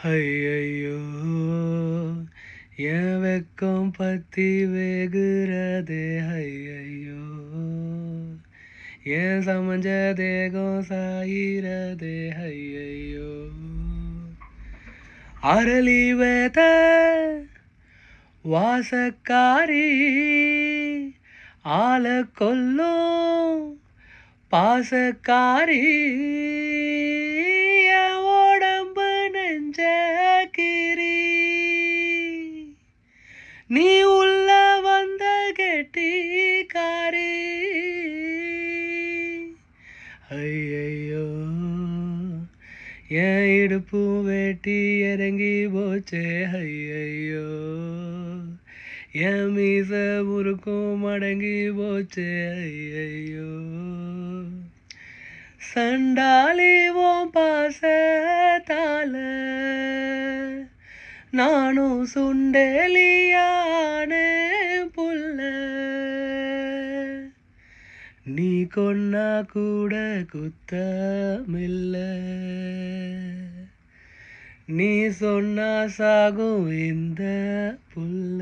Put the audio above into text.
ஐயையோ என் வெக்கம் பத்தி வேகுறதே. ஐயையோ என் சமஞ்ச தேகம் சாயிறதே. ஐயையோ அரளி வேத வாசக்காரி ஆள கொல்லும் பாசக்காரி என் உடம்பு நெஞ்ச கிரி நீ உள்ள வந்த கெட்டிக்காரி. ஐயையோ என் இடுப்பும் வேட்டி இறங்கி போச்சே. ஐயையோ என் மீச முறுக்கும் மடங்கி போச்சே. ஐயையோ சண்டாலிவோம் பாசத்தால நானும் சுண்டேலியான புள்ள. நீ கொன்னா கூட குத்தமில்ல, நீ சொன்னா சாகும் இந்த புள்ள.